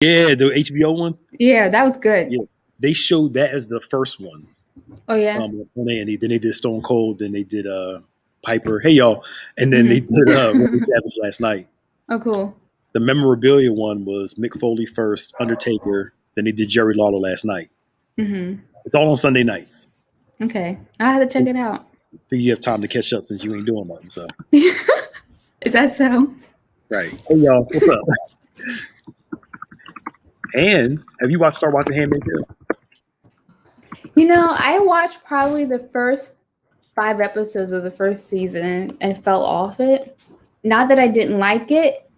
Yeah, the HBO one. Yeah, that was good. Yeah, they showed that as the first one. Oh yeah. And then they did Stone Cold, then they did Piper. Hey y'all, and then they Hmm. did Randy Savage last night. Oh cool. The memorabilia one was Mick Foley first, Undertaker, then they did Jerry Lawler last night. Hmm. It's all on Sunday nights. Okay, I have to check it out. So you have time to catch up since you ain't doing nothing. So Is that so? right. Hey y'all, what's up? And have you started watching Handmaid's Tale? I watched probably the first 5 episodes of the first season and fell off it. Not that I didn't like it.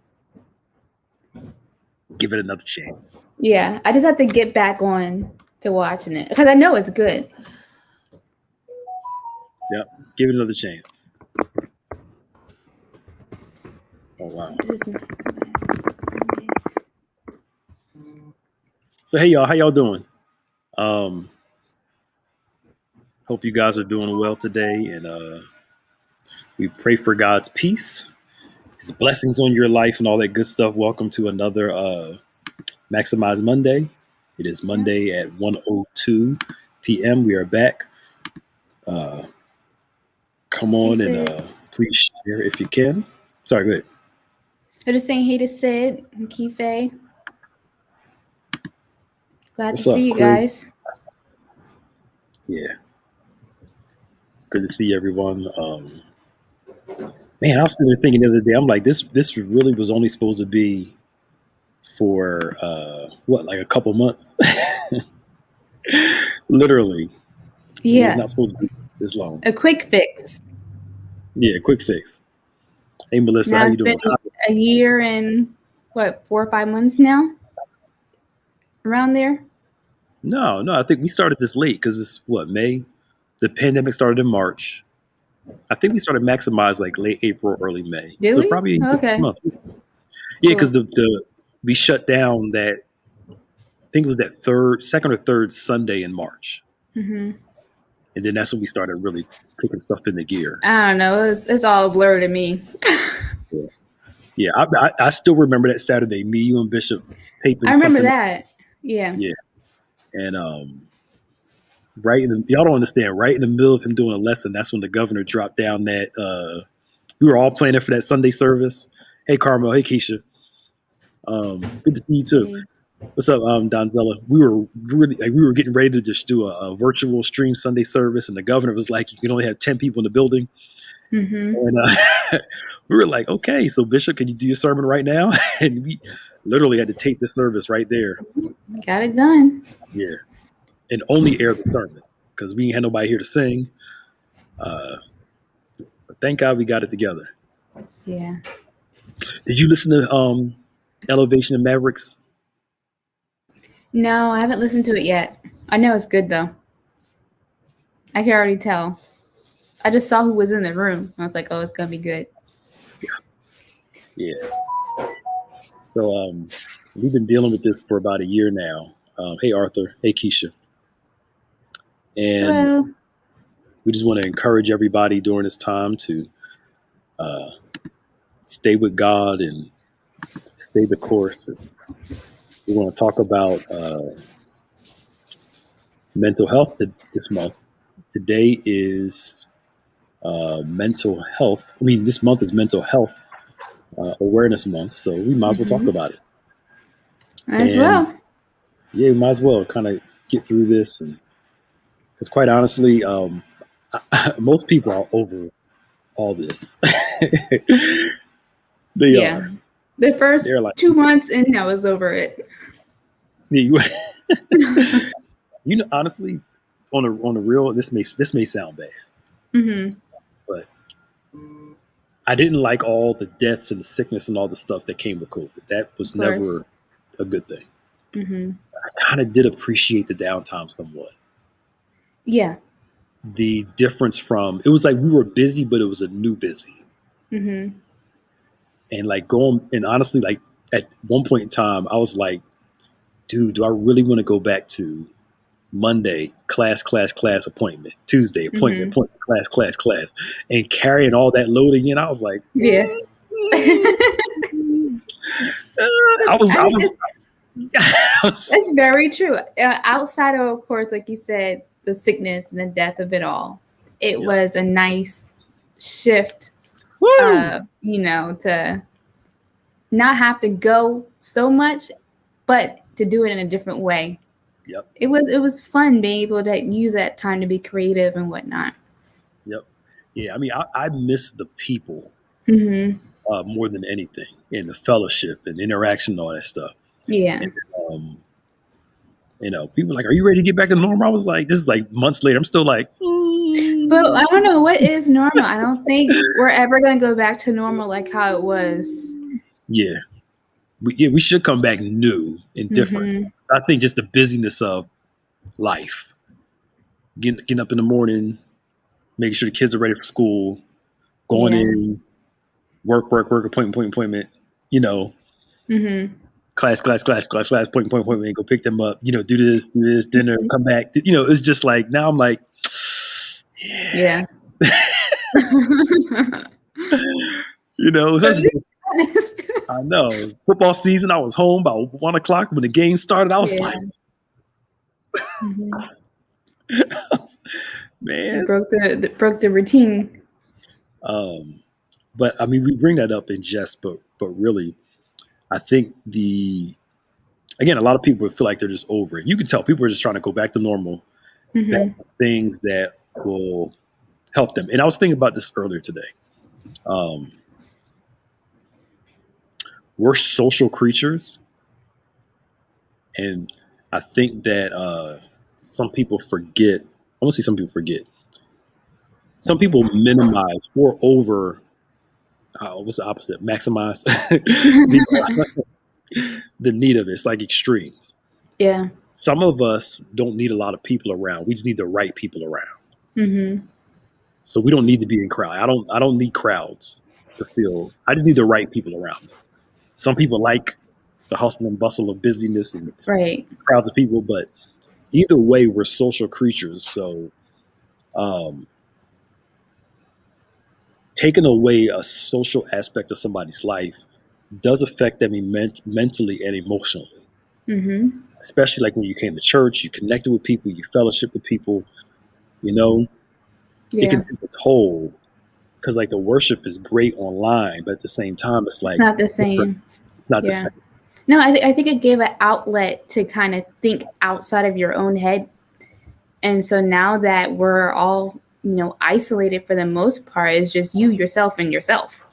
Give it another chance. Yeah, I just have to get back on to watching it because I know it's good. Yep. Give it another chance. Oh wow. So hey y'all, how y'all doing? Hope you guys are doing well today, and we pray for God's peace, His blessings on your life, and all that good stuff. Welcome to another Maximize Monday. It is Monday at 1:02 p.m. We are back. Come on and please share if you can. Sorry, go ahead. I'm just saying hey to Sid and Kife. Glad What's to up, see you crew? guys. Yeah. Good to see everyone. Man, I was sitting there thinking the other day, I'm like, this really was only supposed to be for like a couple months? Literally. Yeah. It was not supposed to be this long. A quick fix. Yeah, quick fix. Hey Melissa, Now how you it's been doing? a year and 4 or 5 months now? Around there? No, I think we started this late because it's May? The pandemic started in March. I think we started Maximize like late April, early May. Did So we? probably Okay. a month. Yeah, because Cool. we shut down that, I think it was that second or third Sunday in March. Mm-hmm. And then that's when we started really kicking stuff into gear. I don't know. It's all blur to me. Yeah, I still remember that Saturday, me, you, and Bishop taping. I remember something. that. Yeah. Yeah, and y'all don't understand. Right in the middle of him doing a lesson, that's when the governor dropped down that we were all planning for that Sunday service. Hey, Carmel. Hey, Keisha. Good to see you too. Hey. What's up, Donzella? We were getting ready to just do a virtual stream Sunday service, and the governor was like, "You can only have 10 people in the building." Mm-hmm. And we were like, "Okay, so Bishop, can you do your sermon right now?" And we literally had to tape the service right there. Got it done. Yeah, and only air the sermon because we ain't had nobody here to sing. But thank God we got it together. Yeah. Did you listen to Elevation and Mavericks? No, I haven't listened to it yet. I know it's good though. I can already tell. I just saw who was in the room. I was like, oh, it's gonna be good. Yeah. So we've been dealing with this for about a year now. Hey Arthur. Hey Keisha. And Hello. we just want to encourage everybody during this time to stay with God and stay the course. And we want to talk about mental health this month. Today is mental health. I mean, this month is mental health awareness month, so we might as well talk about it. As well. Yeah, we might as well kind of get through this, and because quite honestly, most people are over all this. They are. The first like, 2 months and I was over it. Honestly, on a real, this may sound bad, Mm-hmm. but I didn't like all the deaths and the sickness and all the stuff that came with COVID. That was never a good thing. Mm-hmm. I kind of did appreciate the downtime somewhat. Yeah. The difference it was like we were busy, but it was a new busy. Mm-hmm. And honestly, like at one point in time, I was like, dude, do I really want to go back to Monday, class, appointment, Tuesday, appointment, class, and carrying all that load again? I was like, yeah. I was That's very true. Outside of course, like you said, the sickness and the death of it all, it was a nice shift, you know, to not have to go so much, but to do it in a different way. Yep. It was fun being able to use that time to be creative and whatnot. Yep. Yeah, I mean, I miss the people more than anything, and the fellowship and interaction and all that stuff. Yeah. And, you know, people were like, "Are you ready to get back to normal?" I was like, "This is like months later. I'm still like." But I don't know what is normal. I don't think we're ever gonna go back to normal like how it was. Yeah, we should come back new and different. I think just the busyness of life, getting up in the morning, making sure the kids are ready for school, going in, work, appointment, you know, class, appointment, go pick them up, you know, do this, dinner, come back. You know, it's just like, now I'm like, yeah. You know, especially, I know, football season, I was home by 1 o'clock when the game started. I was like, man. It broke the routine. But I mean, we bring that up in jest, but really, I think again, a lot of people feel like they're just over it. You can tell people are just trying to go back to normal, things that will help them. And I was thinking about this earlier today. We're social creatures, and I think that some people forget. I want to say some people forget. Some people minimize or over. What's the opposite? Maximize the need of it. It's like extremes. Yeah. Some of us don't need a lot of people around. We just need the right people around. So we don't need to be in crowd. I don't need crowds to feel. I just need the right people around me. Some people like the hustle and bustle of busyness and crowds of people, but either way, we're social creatures. So taking away a social aspect of somebody's life does affect them mentally and emotionally. Especially like when you came to church, you connected with people, you fellowship with people, you know, it can take a toll, because like the worship is great online, but at the same time, it's like, it's not the same. It's not the same. No, I think it gave an outlet to kind of think outside of your own head. And so now that we're all, you know, isolated for the most part, it's just you, yourself, and yourself.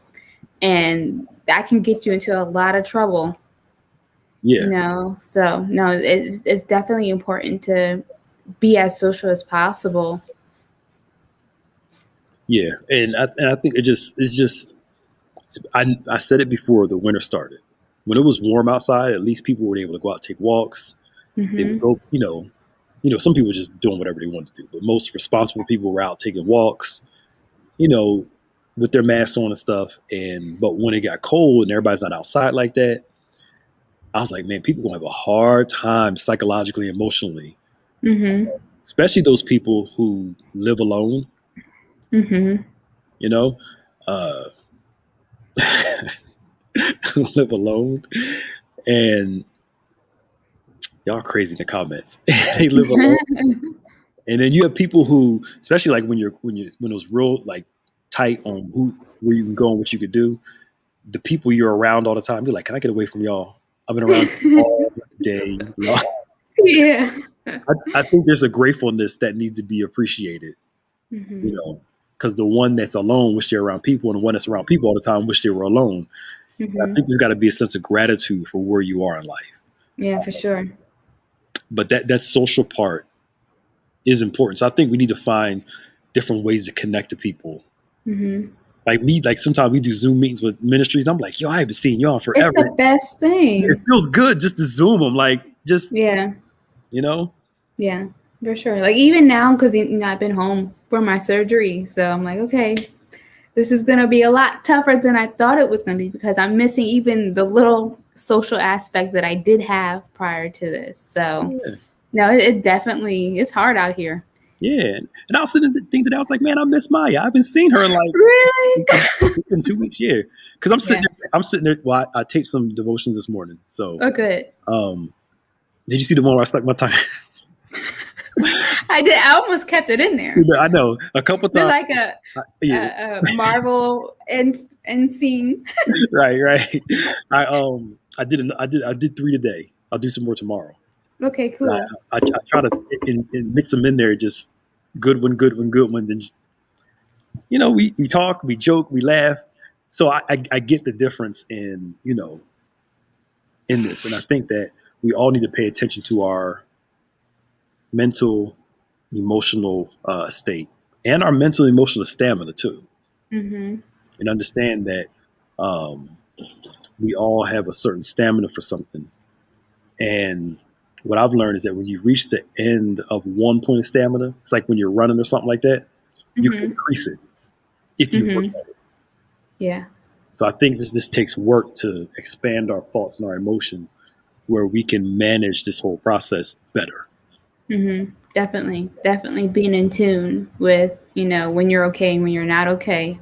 And that can get you into a lot of trouble. Yeah. You know, so no, it's definitely important to be as social as possible. Yeah. And I think it's just, I said it before the winter started. When it was warm outside, at least people were able to go out, take walks. They would go, you know, some people were just doing whatever they wanted to do, but most responsible people were out taking walks, you know, with their masks on and stuff. But when it got cold and everybody's not outside like that, I was like, man, people are going to have a hard time psychologically, emotionally, especially those people who live alone, you know, live alone. And y'all crazy in the comments. They live alone. And then you have people who, especially like when it was real like tight on where you can go and what you could do, the people you're around all the time, you're like, can I get away from y'all? I've been around all day. Yeah. I think there's a gratefulness that needs to be appreciated, you know, because the one that's alone wish they're around people, and the one that's around people all the time wish they were alone. I think there's got to be a sense of gratitude for where you are in life. Yeah, for sure. But that social part is important. So I think we need to find different ways to connect to people. Like me, like sometimes we do Zoom meetings with ministries, and I'm like, yo, I haven't seen y'all forever. It's the best thing. It feels good just to Zoom them, like just you know. Yeah, for sure. Like even now, because you know I've been home for my surgery, so I'm like, okay, this is gonna be a lot tougher than I thought it was gonna be, because I'm missing even the little social aspect that I did have prior to this. So no, it definitely, it's hard out here. Yeah, and I was sitting there thinking, I was like, man, I miss Maya. I haven't seen her in like Really? in 2 weeks. Yeah, because Yeah. I'm sitting there. Well, I taped some devotions this morning. So, Oh, good. did you see the one where I stuck my tongue? I did. I almost kept it in there. I know a couple They're times. like Yeah, a Marvel and scene. right. I did 3 today. I'll do some more tomorrow. Okay, cool. I try to mix them in there. Just good one, good one, good one. Then just we talk, we joke, we laugh. So I get the difference in in this, and I think that we all need to pay attention to our mental, emotional state, and our mental, emotional stamina too, Mm-hmm. and understand that um, we all have a certain stamina for something. And what I've learned is that when you reach the end of one point of stamina, it's like when you're running or something like that, you can Mm-hmm. increase it if you work Mm-hmm. at it. Yeah. So I think this takes work to expand our thoughts and our emotions where we can manage this whole process better. Mm-hmm. Definitely being in tune with, when you're okay and when you're not okay.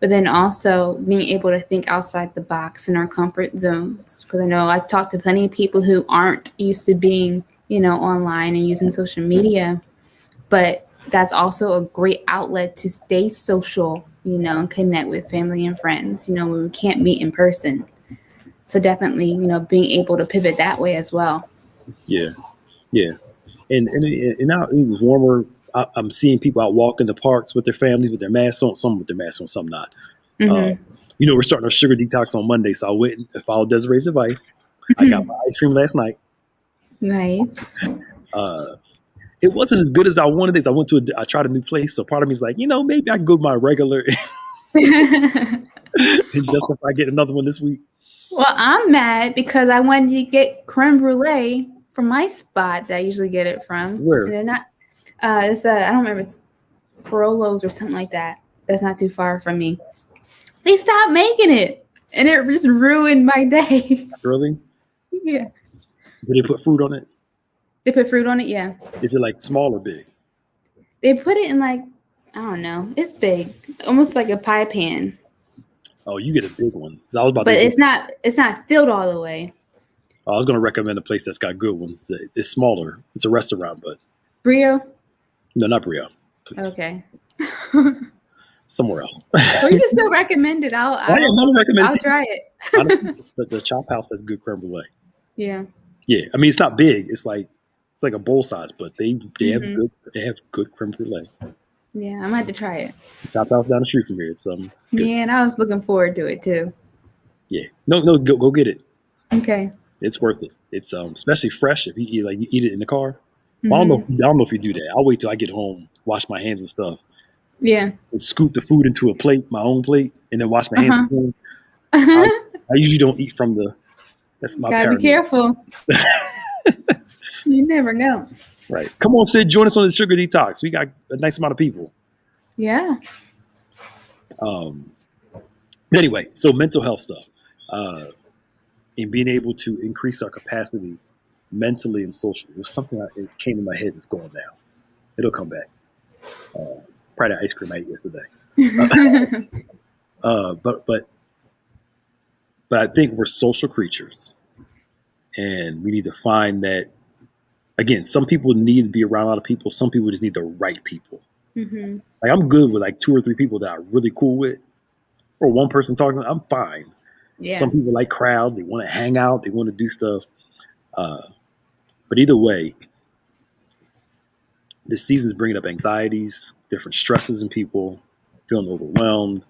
But then also being able to think outside the box in our comfort zones. Because I know I've talked to plenty of people who aren't used to being, online and using social media. But that's also a great outlet to stay social, and connect with family and friends, when we can't meet in person. So definitely, being able to pivot that way as well. Yeah, yeah. And now it was warmer. I'm seeing people out walking the parks with their families with their masks on. Some with their masks on, some not. Uh, Mm-hmm. we're starting our sugar detox on Monday, so I went and followed Desiree's advice. I got my ice cream last night. Nice. Uh, it wasn't as good as I wanted it. I tried a new place, so part of me is like, maybe I can go to my regular and justify getting another one this week. Well, I'm mad because I wanted to get creme brulee from my spot that I usually get it from. And Where? they're not, I don't remember, it's Corolos or something like that. That's not too far from me. They stopped making it and it just ruined my day. Really? Yeah. Did they put fruit on it? They put fruit on it? Yeah. Is it like small or big? They put it in like, I don't know, it's big, almost like a pie pan. Oh, you get a big one. 'Cause I was about But to. it's not filled all the way. I was going to recommend a place that's got good ones. It's smaller. It's a restaurant, but Brio? no, not Brio. Please. Okay. Somewhere else. Well, you can still recommend it. I'll recommend it. try it. Honestly, the Chop House has good creme brulee. Yeah. Yeah, I mean it's not big. It's like a bowl size, but they Mhm. have good creme brulee. Yeah, I might have to try it. Chop House down the street from here. It's good. Yeah, and I was looking forward to it too. Yeah, no, go get it. Okay. It's worth it. It's especially fresh if you eat it in the car. Mhm. Well, I don't know if you do that. I'll wait till I get home, wash my hands and stuff, Yeah. and scoop the food into a plate, my own plate, and then wash my hands again. I usually don't eat from the. That's my Gotta be paranoia. careful. You never know. Right. Come on, Sid. Join us on the sugar detox. We got a nice amount of people. Yeah. Anyway, so mental health stuff, and being able to increase our capacity mentally and socially was something it came in my head that's going down. It'll come back. Probably the ice cream I ate yesterday. But I think we're social creatures, and we need to find that. Again, some people need to be around a lot of people. Some people just need the right people. Mm-hmm. Like I'm good with like 2 or 3 people that I'm really cool with, or one person talking. I'm fine. Yeah. Some people like crowds. They want to hang out. They want to do stuff. But either way, this season's bringing up anxieties, different stresses in people, feeling overwhelmed.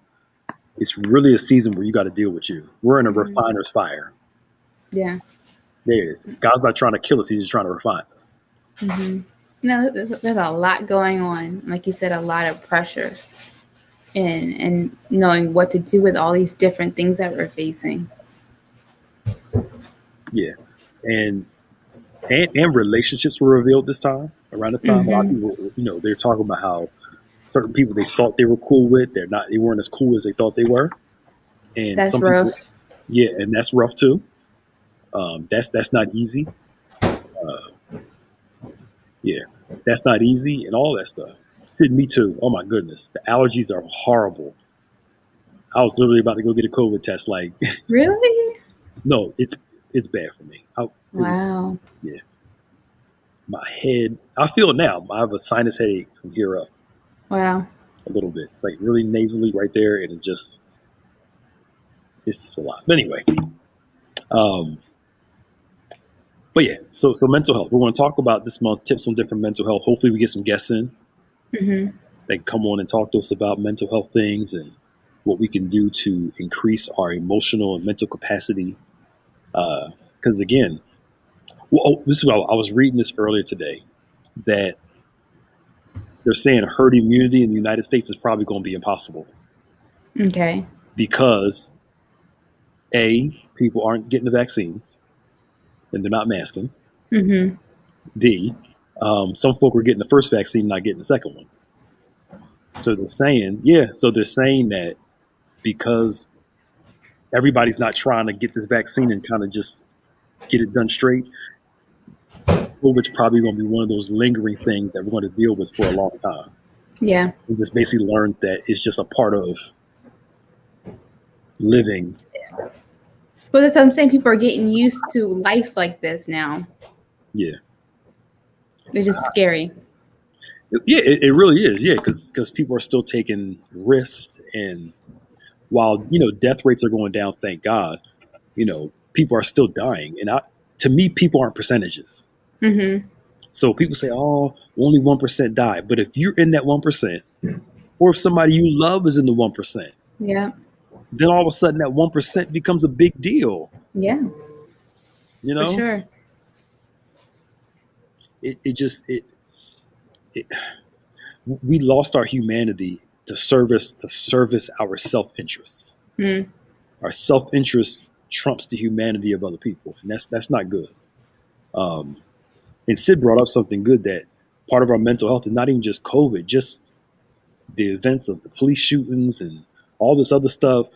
It's really a season where you got to deal with you. We're in a refiner's fire. Yeah. There it is. God's not trying to kill us. He's just trying to refine us. Mm-hmm. No, there's a lot going on. Like you said, a lot of pressure and knowing what to do with all these different things that we're facing. Yeah. And relationships were revealed around this time. A lot of people, they're talking about how certain people they thought they were cool with, they weren't as cool as they thought they were. And that's some rough. people, yeah, and that's rough too. That's not easy. Yeah. That's not easy and all that stuff. Sid, me too. Oh my goodness. The allergies are horrible. I was literally about to go get a COVID test. Like, Really? no, it's bad for me. It was, Wow. yeah. My head, I feel it now. I have a sinus headache from here up Wow. a little bit, like really nasally right there. And it's just a lot. But anyway, um, but yeah, so mental health. We're going to talk about this month tips on different mental health. Hopefully, we get some guests in Mm-hmm. that can come on and talk to us about mental health things and what we can do to increase our emotional and mental capacity. Because again, this is what I was reading this earlier today that they're saying herd immunity in the United States is probably going to be impossible Okay. because people aren't getting the vaccines and they're not masking. Mm-hmm. B, some folk are getting the first vaccine, not getting the second one. So they're saying, that because everybody's not trying to get this vaccine and kind of just get it done straight, COVID's probably going to be one of those lingering things that we're going to deal with for a long time. Yeah. We just basically learned that it's just a part of living. Well, that's what I'm saying. People are getting used to life like this now. Yeah. It's just scary. Yeah, it really is. Yeah, because people are still taking risks, and while death rates are going down, thank God, people are still dying. And to me, people aren't percentages. Mm-hmm. So people say, "Oh, only 1% die," but if you're in that 1%, or if somebody you love is in the 1%, Yeah. then all of a sudden that 1% becomes a big deal. Yeah. You For know, sure. we lost our humanity to service our self-interests. Mm. Our self-interest trumps the humanity of other people, and that's not good. And Sid brought up something good, that part of our mental health is not even just COVID, just the events of the police shootings and all this other stuff.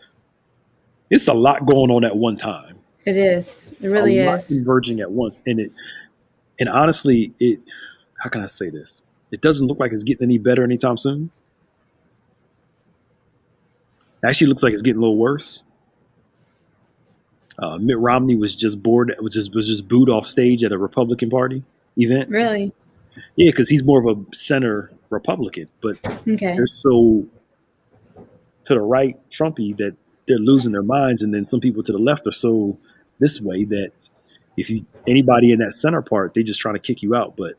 It's a lot going on at one time. It is. It A really lot is. converging at once, and honestly, how can I say this? It doesn't look like it's getting any better anytime soon. It actually looks like it's getting a little worse. Mitt Romney was just booed off stage at a Republican Party event. Really? Yeah, because he's more of a center Republican, but Okay. they're so to the right Trumpy that they're losing their minds, and then some people to the left are so this way that if anybody in that center part, they just trying to kick you out. But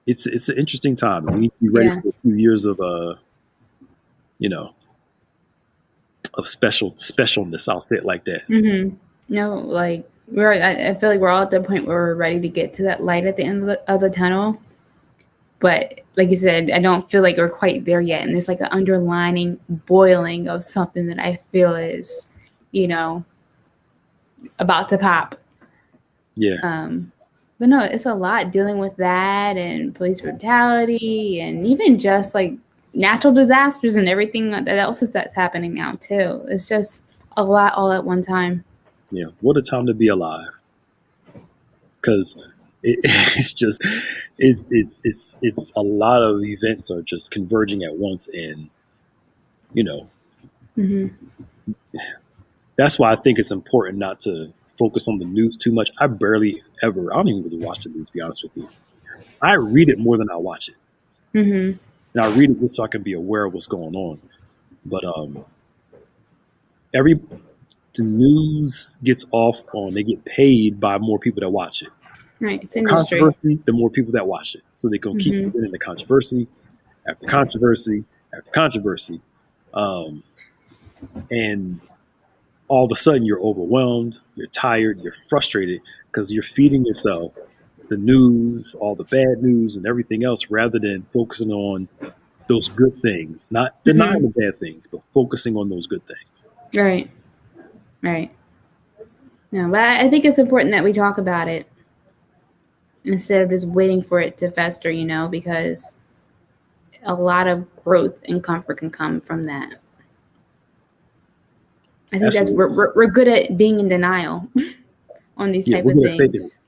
it's an interesting time, and we need to be ready for a few years of of specialness. I'll say it like that. Mm-hmm. No, like I feel like we're all at the point where we're ready to get to that light at the end of the tunnel. But like you said, I don't feel like we're quite there yet. And there's like an underlining boiling of something that I feel is, about to pop. Yeah. But no, it's a lot dealing with that and police brutality and even just like natural disasters and everything else that's happening now too. It's just a lot all at one time. Yeah. What a time to be alive. Because it's a lot of events are just converging at once, and Mm-hmm. That's why I think it's important not to focus on the news too much. I don't even really watch the news, to be honest with you. I read it more than I watch it. Mm-hmm. And I read it just so I can be aware of what's going on. But the news gets they get paid by more people that watch it. Right, it's industry. Controversy, the more people that watch it. So they can keep getting the controversy after controversy after controversy. And all of a sudden you're overwhelmed, you're tired, you're frustrated because you're feeding yourself the news, all the bad news and everything else, rather than focusing on those good things, not denying the bad things, but focusing on those good things. Right. No, but I think it's important that we talk about it instead of just waiting for it to fester, because a lot of growth and comfort can come from that. I think Absolutely. we're good at being in denial on these type of things.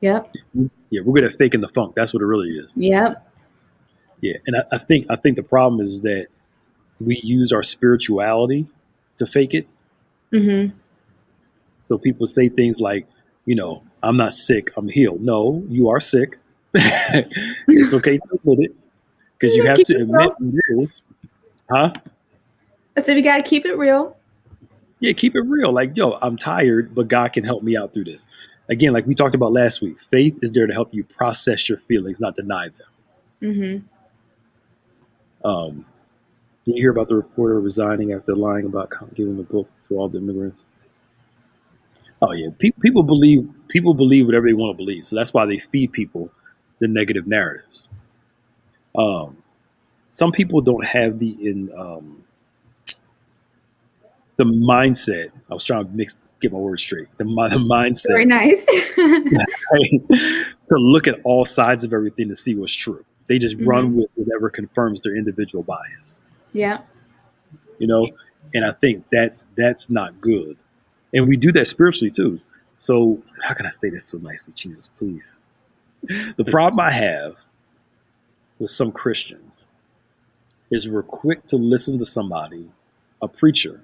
Yep. Yeah, we're good at faking the funk. That's what it really is. Yep. Yeah, and I think the problem is that we use our spirituality to fake it. Mm-hmm. So people say things like, I'm not sick, I'm healed. No, you are sick. It's okay to admit it because You you gotta have keep to it admit real. it is. Huh? I said we gotta keep it real. Yeah, keep it real. Like, yo, I'm tired, but God can help me out through this. Again, like we talked about last week, faith is there to help you process your feelings, not deny them. Mm-hmm. Um, did you hear about the reporter resigning after lying about giving the book to all the immigrants? Oh yeah, people believe whatever they want to believe, so that's why they feed people the negative narratives. Um, some people don't have the mindset. I was trying to get my words straight. The Very mindset nice. right, to look at all sides of everything to see what's true. They just Mm-hmm. run with whatever confirms their individual bias. Yeah. You know, and I think that's not good. And we do that spiritually too. So how can I say this so nicely? Jesus, please. The problem I have with some Christians is we're quick to listen to somebody, a preacher,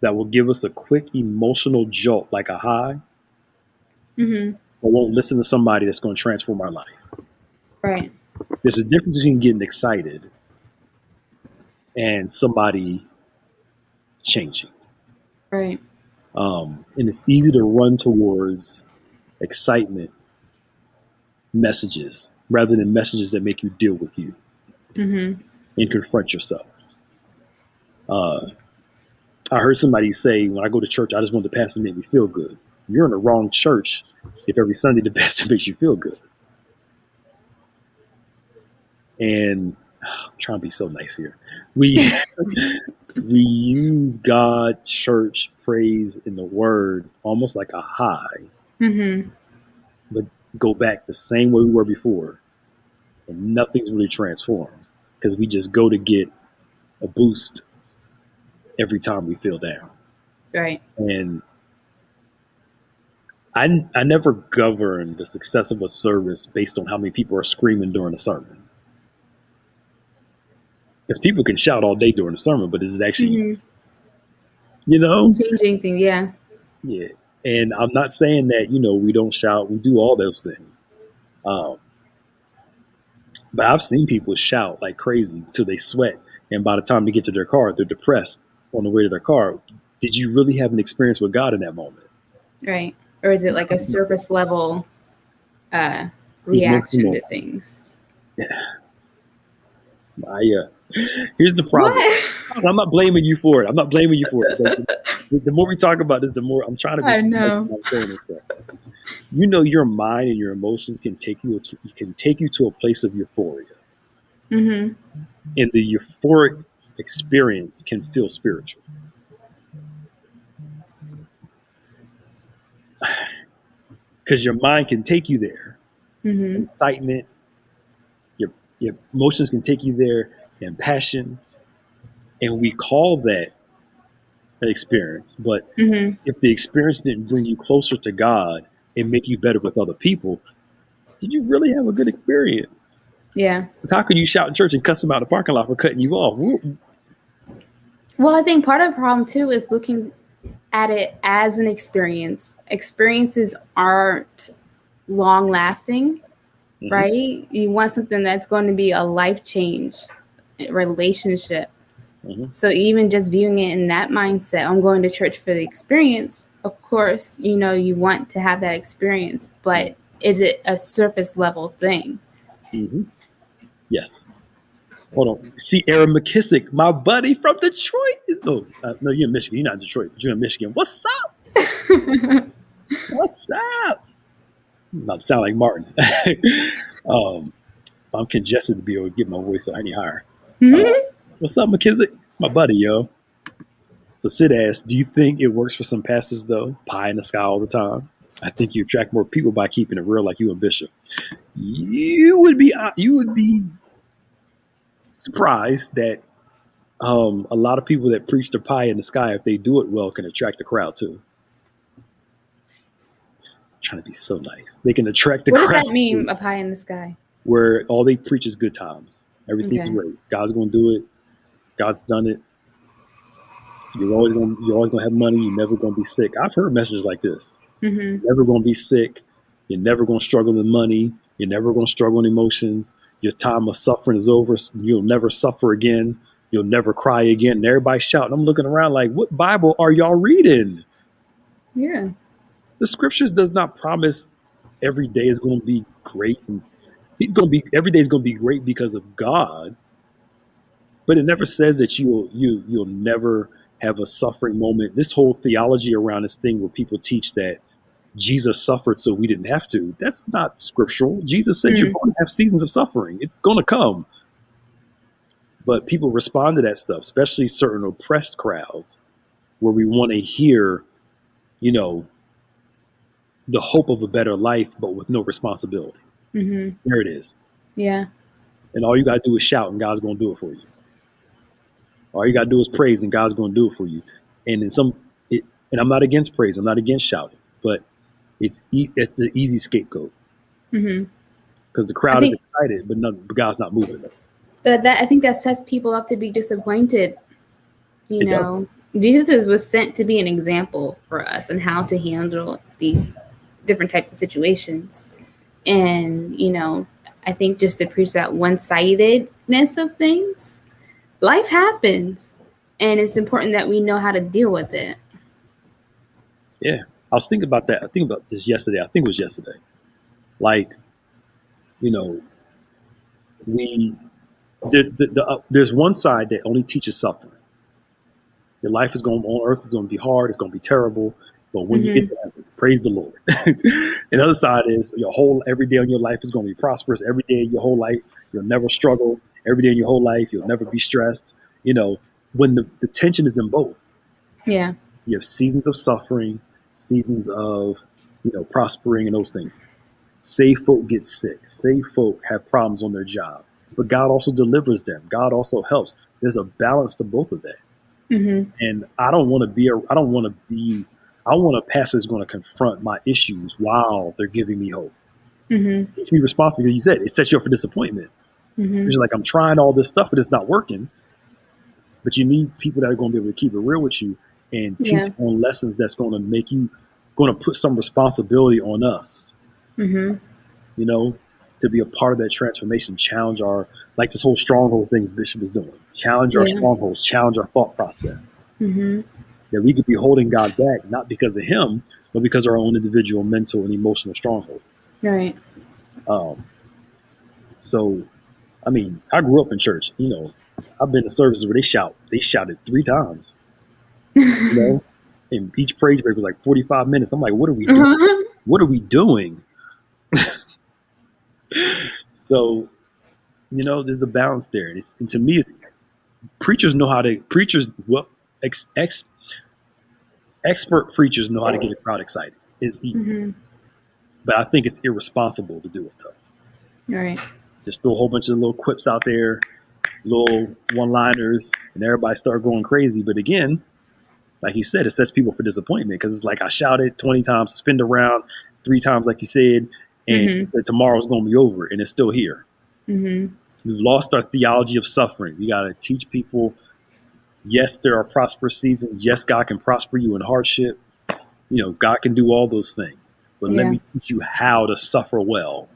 that will give us a quick emotional jolt like a high, Mm-hmm. but won't listen to somebody that's going to transform our life. Right. There's a difference between getting excited and somebody changing. Right. And it's easy to run towards excitement messages rather than messages that make you deal with you Mm-hmm. and confront yourself. Uh, I heard somebody say, when I go to church, I just want the pastor to make me feel good. You're in the wrong church if every Sunday the pastor makes you feel good. And I'm trying to be so nice here. We we use God, church, praise, and the word almost like a high, Mm-hmm. but go back the same way we were before, and nothing's really transformed because we just go to get a boost every time we feel down. Right. And I never govern the success of a service based on how many people are screaming during a sermon. Because people can shout all day during a sermon, but is it actually, Mm-hmm. you know? Changing things. Yeah. Yeah. And I'm not saying that, we don't shout. We do all those things. Um, but I've seen people shout like crazy till they sweat. And by the time they get to their car, they're depressed on the way to their car. Did you really have an experience with God in that moment? Right. Or is it like a surface level uh reaction Emotional. to things? Here's the problem. What? I'm not blaming you for it. I'm not blaming you for it. The more we talk about this, the more I'm trying to be I nice know. about saying this stuff. Your mind and your emotions can take you to a place of euphoria, Mm-hmm. and the euphoric experience can feel spiritual because your mind can take you there. Mm-hmm. Excitement, your emotions can take you there, and passion, and we call that an experience. But Mm-hmm. if the experience didn't bring you closer to God and make you better with other people, did you really have a good experience? Yeah. How can you shout in church and cuss them out in the parking lot for cutting you off? Well, I think part of the problem too is looking at it as an experience. Experiences aren't long lasting, Mm-hmm. right? You want something that's going to be a life change relationship. Mm-hmm. So even just viewing it in that mindset, I'm going to church for the experience. Of course, you want to have that experience, but is it a surface level thing? Mm-hmm. Yes. Hold on. See, Aaron McKissick, my buddy from Detroit. No, you're in Michigan. You're not in Detroit, but you're in Michigan. What's up? What's up? I'm about to sound like Martin. um, I'm congested to be able to get my voice any higher. Mhm. What's up, McKissick? It's my buddy, yo. So Sid asked, do you think it works for some pastors, though? Pie in the sky all the time? I think you attract more people by keeping it real like you and Bishop. You would be surprised that a lot of people that preach the pie in the sky, if they do it well, can attract the crowd too. trying to be so nice. They can attract the What does crowd that mean, a pie in the sky? where all they preach is good times. Everything's Okay. great. God's going to do it. God's done it. You're always gonna have money. You're never gonna be sick. I've heard messages like this. Mm-hmm. You're never gonna be sick. You're never gonna struggle with money. You're never gonna struggle with emotions. Your time of suffering is over. You'll never suffer again. You'll never cry again. And everybody's shouting. I'm looking around like, what Bible are y'all reading? Yeah. The scriptures does not promise every day is going to be great. And every day is going to be great because of God. But it never says that you'll never have a suffering moment. This whole theology around this thing where people teach that Jesus suffered so we didn't have to, that's not scriptural. Jesus said you're going to have seasons of suffering. It's going to come. But people respond to that stuff, especially certain oppressed crowds where we want to hear, the hope of a better life, but with no responsibility. Mm-hmm. There it is. Yeah. And all you got to do is shout and God's going to do it for you. All you got to do is praise and God's going to do it for you. And and I'm not against praise. I'm not against shouting, but it's an easy scapegoat. Mm-hmm. Because the crowd is excited, but God's not moving them. I think that sets people up to be disappointed. Jesus was sent to be an example for us and how to handle these different types of situations. And, I think just to preach that one-sidedness of things, life happens, and it's important that we know how to deal with it. Yeah. I was thinking about that. I think about this yesterday. I think it was yesterday. Like, there's one side that only teaches suffering. Your life on earth is going to be hard. It's going to be terrible. But when you get to heaven, praise the Lord. And the other side is every day in your life is going to be prosperous. Every day in your whole life, you'll never struggle. Every day in your whole life, you'll never be stressed. When the tension is in both. Yeah. You have seasons of suffering, seasons of, prospering and those things. Saved folk get sick. Saved folk have problems on their job. But God also delivers them. God also helps. There's a balance to both of that. Mm-hmm. And I want a pastor who's going to confront my issues while they're giving me hope. Mm-hmm. Teach me responsibility. You said it sets you up for disappointment. Mm-hmm. It's like, I'm trying all this stuff, but it's not working. But you need people that are going to be able to keep it real with you and teach on lessons that's going to put some responsibility on us. Mm-hmm. To be a part of that transformation, challenge like this whole stronghold things Bishop is doing. Challenge our strongholds, challenge our thought process. Mm-hmm. That we could be holding God back, not because of him, but because of our own individual mental and emotional strongholds. Right. So, I grew up in church. I've been to services where they shouted 3 times. And each praise break was like 45 minutes. I'm like, what are we doing? Uh-huh. What are we doing? So, there's a balance there. And to me, expert preachers know how to get a crowd excited. It's easy. Mm-hmm. But I think it's irresponsible to do it, though. All right. Just throw a whole bunch of little quips out there, little one-liners, and everybody start going crazy. But again, like you said, it sets people for disappointment because it's like I shouted 20 times, spin around 3 times, like you said, and tomorrow's going to be over, and it's still here. Mm-hmm. We've lost our theology of suffering. We got to teach people, yes, there are prosperous seasons. Yes, God can prosper you in hardship. God can do all those things. But let me teach you how to suffer well,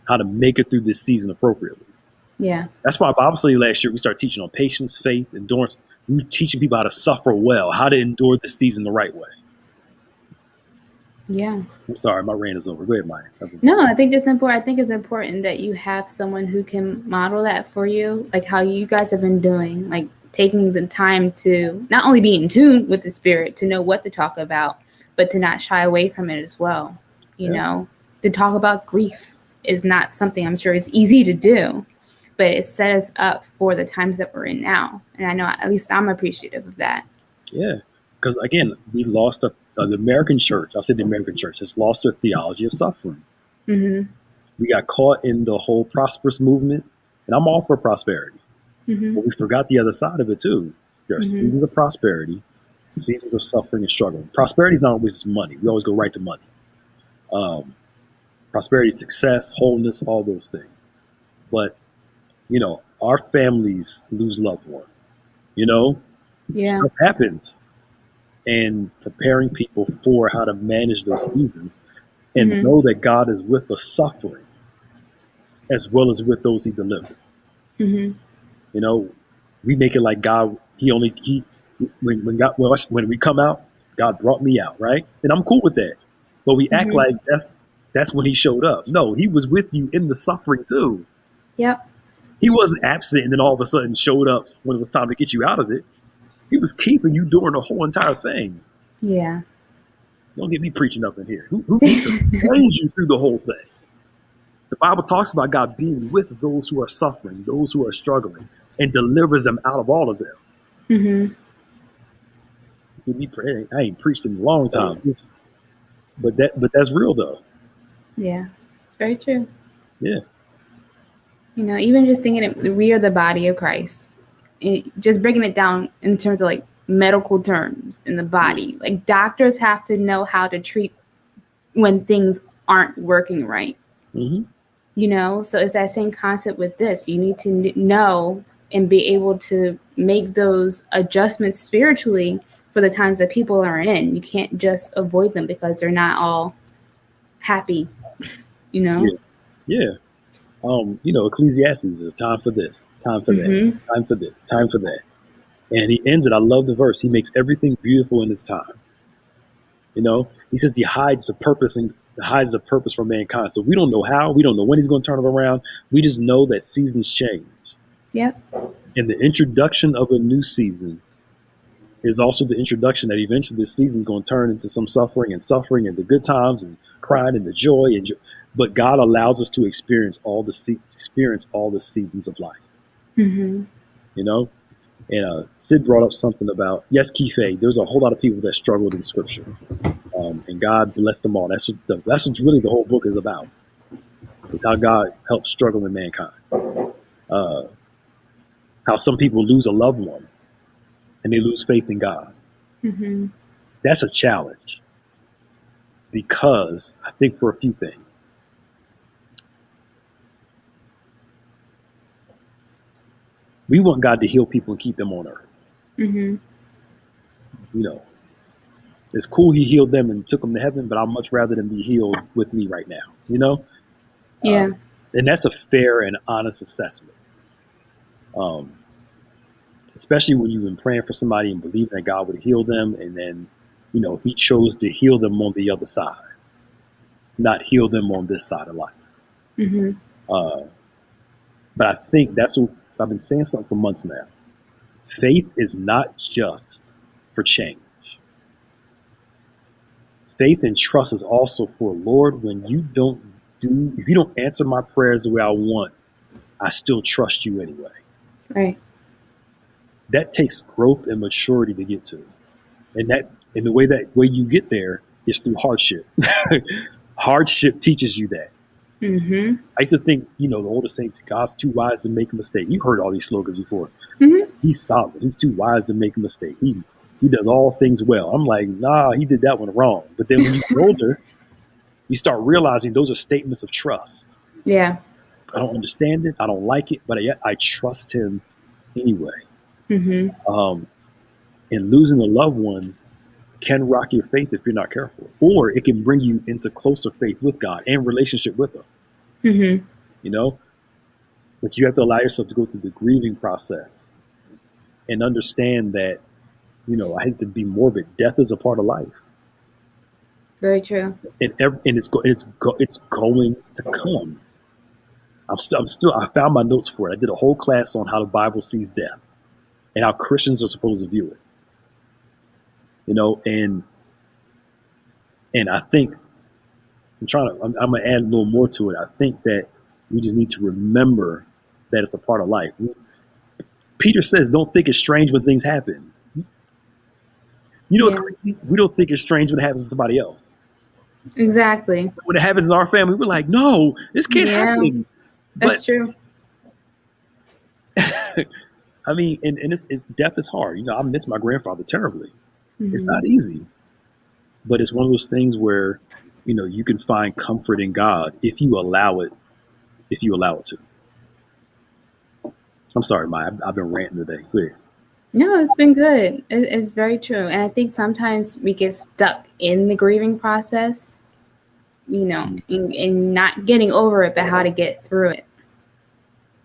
how to make it through this season appropriately. Yeah. That's why Bible study last year, we started teaching on patience, faith, endurance. We were teaching people how to suffer well, how to endure the season the right way. Yeah. I'm sorry, my rant is over. Go ahead, Maya. No, I think it's important. I think it's important that you have someone who can model that for you, like how you guys have been doing, like taking the time to not only be in tune with the Spirit, to know what to talk about, but to not shy away from it as well. To talk about grief is not something I'm sure is easy to do, but it set us up for the times that we're in now. And I know at least I'm appreciative of that. Yeah. Because again, we lost the American church. I'll say the American church has lost their theology of suffering. Mm-hmm. We got caught in the whole prosperous movement, and I'm all for prosperity. Mm-hmm. But we forgot the other side of it too. There are seasons of prosperity, seasons of suffering and struggling. Prosperity is not always money. We always go right to money. prosperity, success, wholeness, all those things. But, our families lose loved ones, Yeah. stuff happens, and preparing people for how to manage those seasons and Mm-hmm. know that God is with the suffering as well as with those he delivers. Mm-hmm. We make it like God, when we come out, God brought me out, right? And I'm cool with that. But we act Mm-hmm. like that's when he showed up. No, he was with you in the suffering too. Yep. He wasn't absent and then all of a sudden showed up when it was time to get you out of it. He was keeping you during the whole entire thing. Yeah. Don't get me preaching up in here. He sustains you through the whole thing. The Bible talks about God being with those who are suffering, those who are struggling, and delivers them out of all of them. Mm-hmm. I ain't preached in a long time. But that's real though. Yeah. Very true. Yeah. Even just thinking we are the body of Christ, just breaking it down in terms of like medical terms in the body, like doctors have to know how to treat when things aren't working right. Mm-hmm. So it's that same concept with this. You need to know and be able to make those adjustments spiritually for the times that people are in. You can't just avoid them because they're not all happy, Yeah. Yeah. Ecclesiastes is time for this, time for that, Mm-hmm. time for this, time for that. And he ends it. I love the verse. He makes everything beautiful in its time. He says he hides the purpose for mankind. So we don't know how, we don't know when he's going to turn it around. We just know that seasons change. Yep. And the introduction of a new season is also the introduction that eventually this season is going to turn into some suffering and the good times and crying and the joy. But God allows us to experience all the seasons of life. Mm-hmm. And Sid brought up something about, yes, Kife, there's a whole lot of people that struggled in scripture. And God blessed them all. That's what really the whole book is about. It's how God helps struggling mankind. How some people lose a loved one and they lose faith in God. Mm-hmm. That's a challenge because I think for a few things. We want God to heal people and keep them on earth. Mm-hmm. It's cool he healed them and took them to heaven, but I'd much rather them be healed with me right now, Yeah. And that's a fair and honest assessment. Especially when you've been praying for somebody and believing that God would heal them, and then, he chose to heal them on the other side, not heal them on this side of life. Mm-hmm. But I think that's what I've been saying something for months now. Faith is not just for change. Faith and trust is also for, Lord, if you don't answer my prayers the way I want, I still trust you anyway. Right. That takes growth and maturity to get to. And the way you get there is through hardship. Hardship teaches you that. Mm-hmm. I used to think, the older saints, God's too wise to make a mistake. You've heard all these slogans before. Mm-hmm. He's solid. He's too wise to make a mistake. He does all things well. I'm like, nah, he did that one wrong. But then when you get older, you start realizing those are statements of trust. Yeah. I don't understand it. I don't like it, but yet I trust him anyway. Mm-hmm. And losing a loved one can rock your faith if you're not careful, or it can bring you into closer faith with God and relationship with him. Mm-hmm. But you have to allow yourself to go through the grieving process and understand that, I hate to be morbid, death is a part of life. Very true. And it's going to come. I found my notes for it. I did a whole class on how the Bible sees death and how Christians are supposed to view it. And I think I'm going to add a little more to it. I think that we just need to remember that it's a part of life. Peter says, don't think it's strange when things happen. It's crazy. We don't think it's strange when it happens to somebody else. Exactly. When it happens in our family, we're like, no, this can't happen. That's true. I mean, death is hard. I miss my grandfather terribly. Mm-hmm. It's not easy. But it's one of those things where you can find comfort in God if you allow it. If you allow it to. I'm sorry, Maya. I've been ranting today. Clear. No, it's been good. It's very true. And I think sometimes we get stuck in the grieving process, in not getting over it, but how to get through it.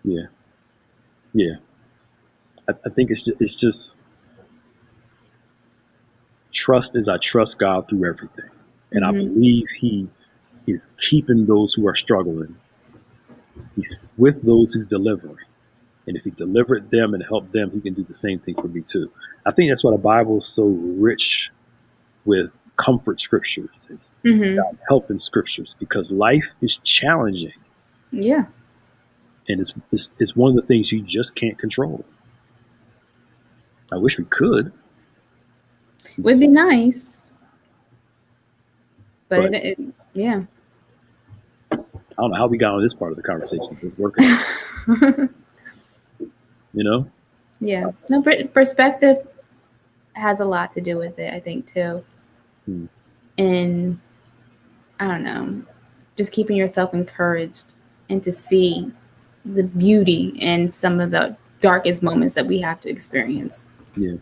Yeah. Yeah. I think it's just trust as I trust God through everything. And I believe he is keeping those who are struggling. He's with those who's delivering. And if he delivered them and helped them, he can do the same thing for me too. I think that's why the Bible is so rich with comfort scriptures and God helping scriptures, because life is challenging. Yeah. And it's one of the things you just can't control. I wish we could. It would be nice. But yeah. I don't know how we got on this part of the conversation. It's working. Yeah. No, perspective has a lot to do with it, I think, too. And I don't know, just keeping yourself encouraged and to see the beauty in some of the darkest moments that we have to experience. Yeah.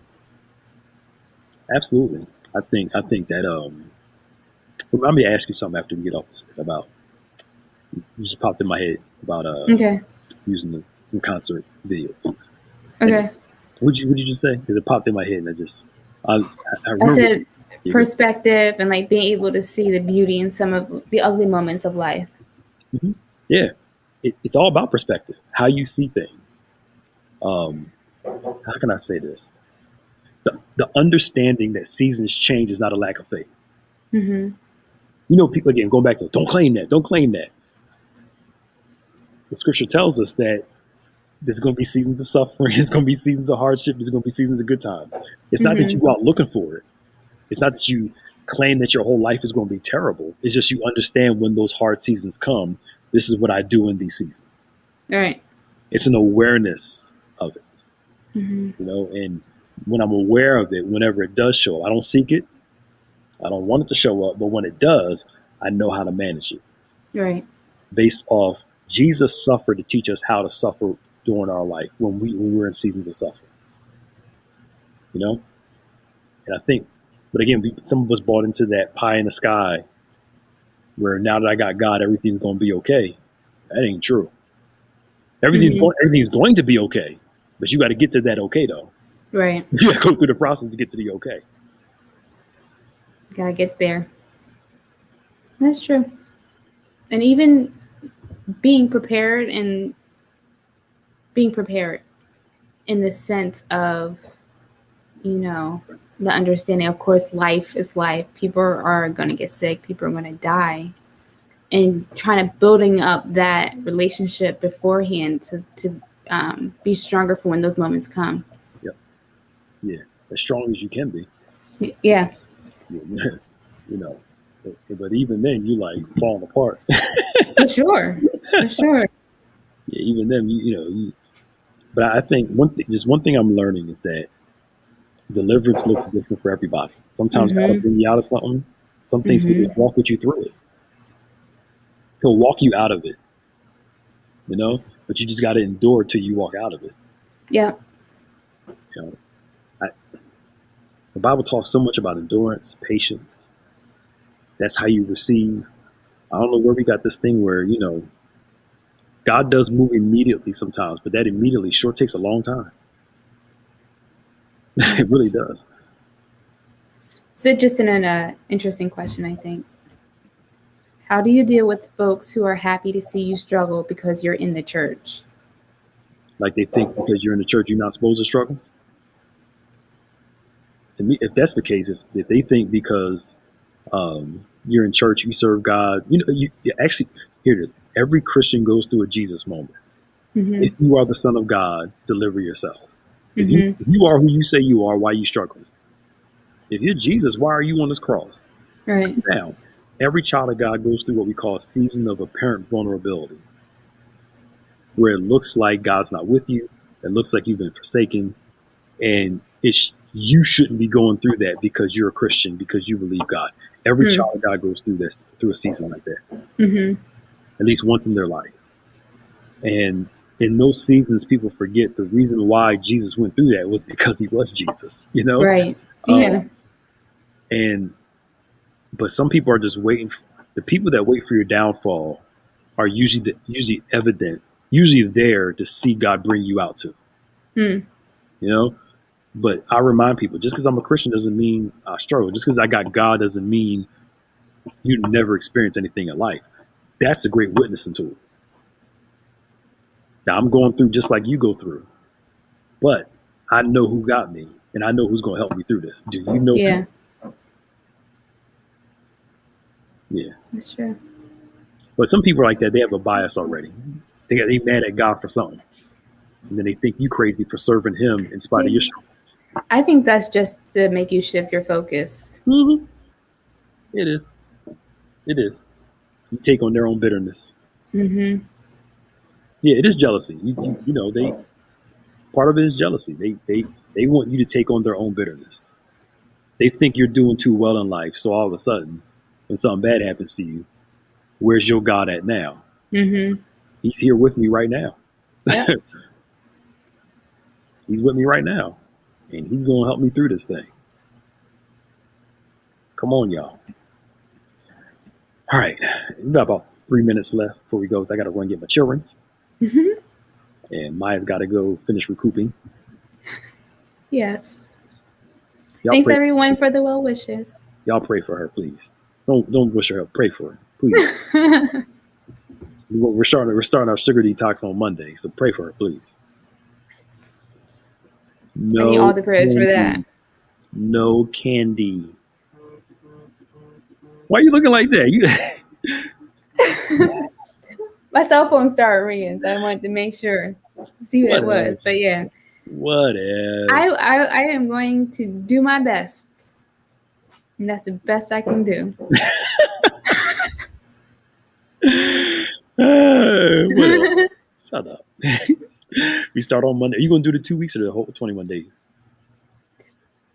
Absolutely. I think that let me ask you something after we get off this about, it just popped in my head about using some concert videos. Okay. What did you just say? Because it popped in my head and I said perspective and like being able to see the beauty in some of the ugly moments of life. Yeah. It's all about perspective, how you see things. How can I say this? The understanding that seasons change is not a lack of faith. People, again, going back to don't claim that. The scripture tells us that there's going to be seasons of suffering. There's going to be seasons of hardship. There's going to be seasons of good times. It's not that you go out looking for it. It's not that you claim that your whole life is going to be terrible. It's just you understand when those hard seasons come, this is what I do in these seasons. Right. It's an awareness of it. And when I'm aware of it, whenever it does show up, I don't seek it. I don't want it to show up. But when it does, I know how to manage it. Right. Based off Jesus suffered to teach us how to suffer during our life when we're in seasons of suffering. And I think, but again, some of us bought into that pie in the sky where now that I got God, everything's going to be okay. That ain't true. Everything's going to be okay, but you got to get to that okay though. Right. You got to go through the process to get to the okay. Gotta get there. That's true. And even being prepared in the sense of, the understanding, of course, life is life. People are going to get sick. People are going to die. And trying to building up that relationship beforehand to be stronger for when those moments come. Yep. Yeah. As strong as you can be. Yeah. But even then, you like falling apart. For sure. Yeah, even then, but I think one thing I'm learning is that deliverance looks different for everybody. Sometimes God will bring you out of something. Some things He will walk with you through it. He'll walk you out of it, but you just got to endure till you walk out of it. Yeah. The Bible talks so much about endurance, patience. That's how you receive. I don't know where we got this thing where, God does move immediately sometimes, but that immediately sure takes a long time. It really does. So just an interesting question, I think. How do you deal with folks who are happy to see you struggle because you're in the church? Like they think because you're in the church, you're not supposed to struggle? To me, if that's the case, if they think because you're in church, you serve God, you actually, here it is. Every Christian goes through a Jesus moment. If you are the Son of God, deliver yourself. If you are who you say you are, why are you struggling? If you're Jesus, why are you on this cross? Right. Now, every child of God goes through what we call a season of apparent vulnerability, where it looks like God's not with you. It looks like you've been forsaken. And you shouldn't be going through that because you're a Christian, because you believe God. Every Mm. child of God goes through a season like that, Mm-hmm. at least once in their life. And in those seasons, people forget the reason why Jesus went through that was because he was Jesus, Right. Um, Yeah. But some people are just waiting. The people that wait for your downfall are usually evidence, usually there to see God bring you out to. Mm. But I remind people, just because I'm a Christian doesn't mean I struggle. Just because I got God doesn't mean you never experience anything in life. That's a great witnessing tool. Now I'm going through just like you go through, but I know who got me, and I know who's going to help me through this. Do you know? Yeah. Yeah. That's true. But some people are like that. They have a bias already. They mad at God for something, and then they think you crazy for serving Him in spite of your struggles. I think that's just to make you shift your focus. Mm-hmm. It is. It is. You take on their own bitterness. Mm-hmm. Yeah, it is jealousy. They part of it is jealousy. They want you to take on their own bitterness. They think you're doing too well in life, so all of a sudden, when something bad happens to you, where's your God at now? Mm-hmm. He's here with me right now. Yep. He's with me right now, and he's going to help me through this thing. Come on, y'all. All right, we got about 3 minutes left before we go. So I got to run and get my children, Mm-hmm. and Maya's got to go finish recouping. Yes. Y'all Thanks pray, everyone for the well wishes. y'all pray for her, please. Don't wish her up. Pray for her, please. We're starting our sugar detox on Monday, so pray for her, please. I need all the prayers for that. No candy. Why are you looking like that? My cell phone started ringing, so I wanted to make sure see what it was. But yeah, whatever. I am going to do my best, and that's the best I can do. Whatever. Shut up. We start on Monday. Are you gonna do the 2 weeks or the whole 21 days?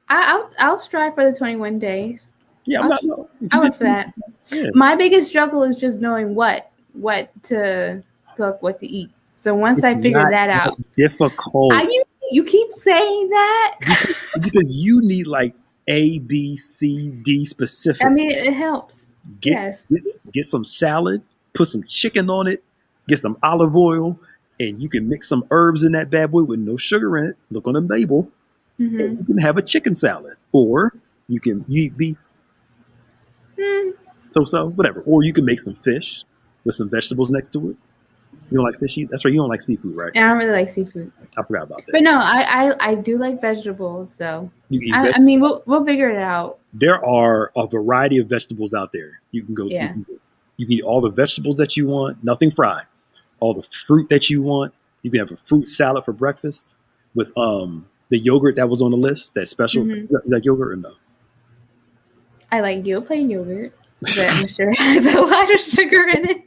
I'll strive for the 21 days. Yeah, I'll look for that. Yeah. My biggest struggle is just knowing what to cook, what to eat. So once I figure that out, difficult. You keep saying that because you need like A, B, C, D specific. I mean, it helps. Get some salad, put some chicken on it, get some olive oil, and you can mix some herbs in that bad boy with no sugar in it. Look on the label. Mm-hmm. And you can have a chicken salad, or you eat beef. So whatever. Or you can make some fish with some vegetables next to it. You don't like fish? That's right. You don't like seafood, right? I don't really like seafood. I forgot about that. But no, I do like vegetables. So I mean, we'll figure it out. There are a variety of vegetables out there. You can go. Yeah. You can eat all the vegetables that you want, nothing fried. All the fruit that you want. You can have a fruit salad for breakfast with the yogurt that was on the list. That special like yogurt or no? I like plain yogurt, but I'm sure it has a lot of sugar in it.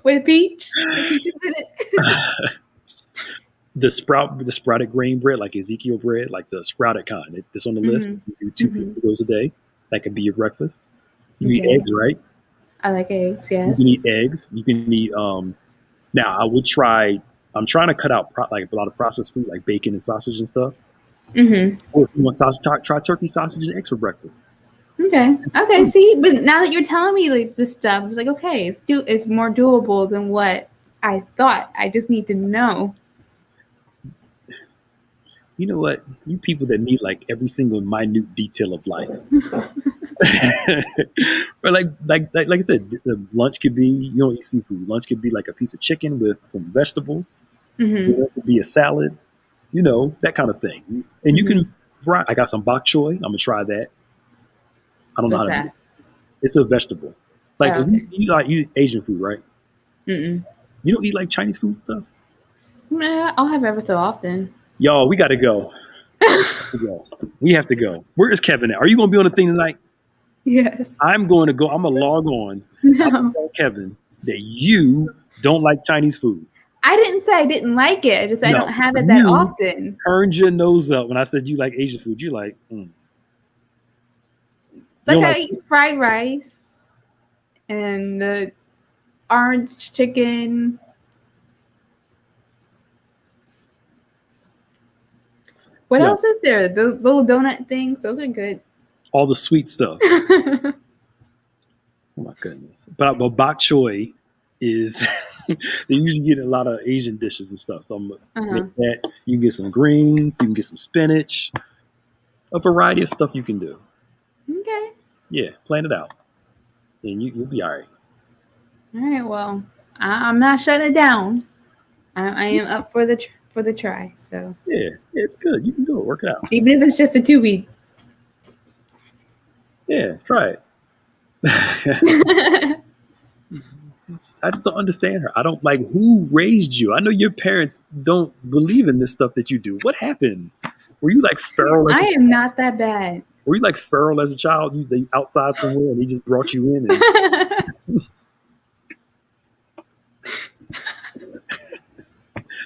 With peaches in it. The sprouted grain bread, like Ezekiel bread, like the sprouted kind. It's on the list. You do 2 pieces of those a day. That could be your breakfast. You eat eggs, right? I like eggs, yes. You can eat eggs. You can eat. Now, I would try. I'm trying to cut out like a lot of processed food, like bacon and sausage and stuff. Mm-hmm. Or if you want sausage, try turkey, sausage, and eggs for breakfast. Okay. See, but now that you're telling me like this stuff, it's like okay, it's more doable than what I thought. I just need to know. You know what? You people that need like every single minute detail of life. Or like I said, lunch could be, you don't eat seafood. Lunch could be like a piece of chicken with some vegetables. Dinner could be a salad. That kind of thing. And you can fry. I got some bok choy. I'm gonna try that. I don't know how to do it. It's a vegetable. Like you eat Asian food, right? You don't eat like Chinese food stuff? I'll have ever so often. Y'all, we gotta go. We have to go. Where is Kevin at? Are you gonna be on the thing tonight? Yes. I'm going to go. I'm gonna log on. No. I'm gonna tell Kevin that you don't like Chinese food. I didn't say I didn't like it. I just I No, don't have it that you often. turned your nose up when I said you like Asian food. You're like, You Like don't I like eat fried rice and the orange chicken. What yeah, else is there? Those little donut things. Those are good. all the sweet stuff. Oh my goodness. But bok choy is they usually get a lot of Asian dishes and stuff. So I'm gonna Uh-huh. make that. You can get some greens, you can get some spinach, a variety of stuff you can do. Okay. Yeah, plan it out, and you'll be all right. All right. Well, I'm not shutting it down. I am up for the try. So Yeah, it's good. You can do it. Work it out. even if it's just a 2 week. Yeah, try it. I just don't understand her. I don't like who raised you. I know your parents don't believe in this stuff that you do. What happened? Were you like feral? I am not that bad. Were you like feral as a child? You they outside somewhere and he just brought you in and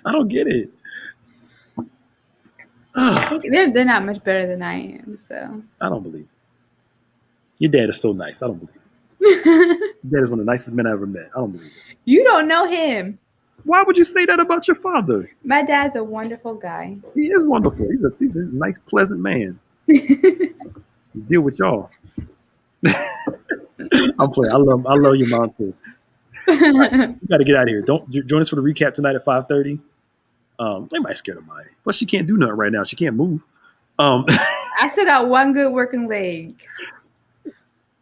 I don't get it. I they're not much better than I am. So don't believe it. Your dad is so nice. I don't believe it. Your dad is one of the nicest men I ever met. I don't believe it. you don't know him. Why would you say that about your father? My dad's a wonderful guy. He is wonderful. He's a nice, pleasant man. He deal with y'all. I'm playing. I love your mom too. You got to get out of here. Don't join us for the recap tonight at 5:30. They might scare the mind. Plus, she can't do nothing right now. She can't move. I still got one good working leg.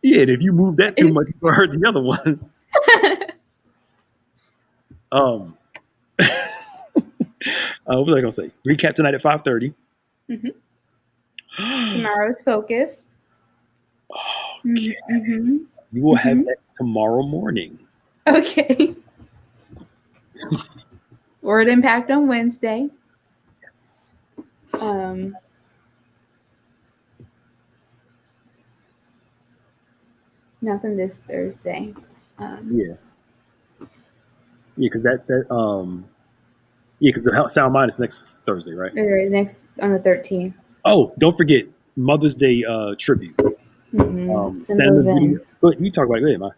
Yeah, and if you move that too much, you'll hurt the other one. What was I gonna say? Recap tonight at 5:30. Tomorrow's focus. Okay. Mm-hmm. You will have that tomorrow morning. Okay. Word impact on Wednesday. Yes. Nothing this Thursday. Yeah, because because the Sound Mind is next Thursday, right? Next on the 13th. Oh, don't forget Mother's Day tributes. Send Send those the in. video. Go ahead, you talk about it. Go ahead, Ma.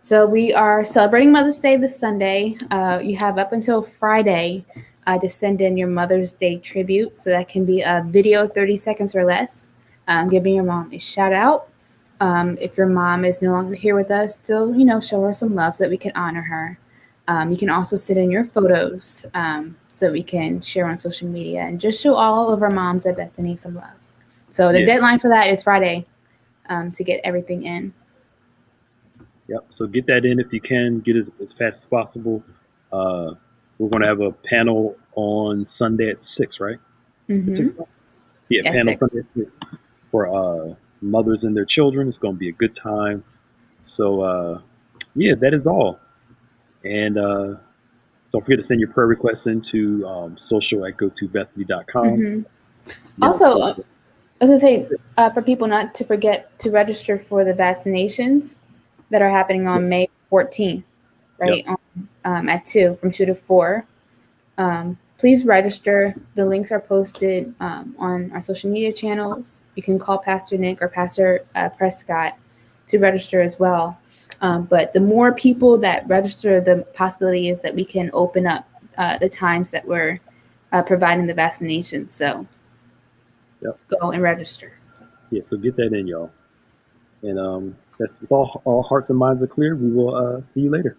So we are celebrating Mother's Day this Sunday. You have up until Friday to send in your Mother's Day tribute. So that can be a video, 30 seconds or less, giving your mom a shout out. If your mom is no longer here with us, still, show her some love so that we can honor her. You can also send in your photos so that we can share on social media and just show all of our moms at Bethany some love. So the deadline for that is Friday to get everything in. Yep. So get that in if you can. Get it as fast as possible. We're going to have a panel on Sunday at 6, right? At 6 o'clock? Yeah, Yes, panel 6. Sunday at 6 for mothers and their children. It's going to be a good time. So, that is all. And don't forget to send your prayer requests into social@gotobethany.com. Mm-hmm. Also, I was going to say, for people not to forget to register for the vaccinations that are happening on May 14th, right? Yep. At 2, from 2 to 4. Please register. The links are posted on our social media channels. You can call Pastor Nick or Pastor Prescott to register as well. But the more people that register, the possibility is that we can open up the times that we're providing the vaccination. So go and register. Yeah, so get that in, y'all. And that's with all hearts and minds are clear. We will see you later.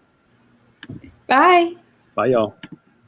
Bye. Bye, y'all.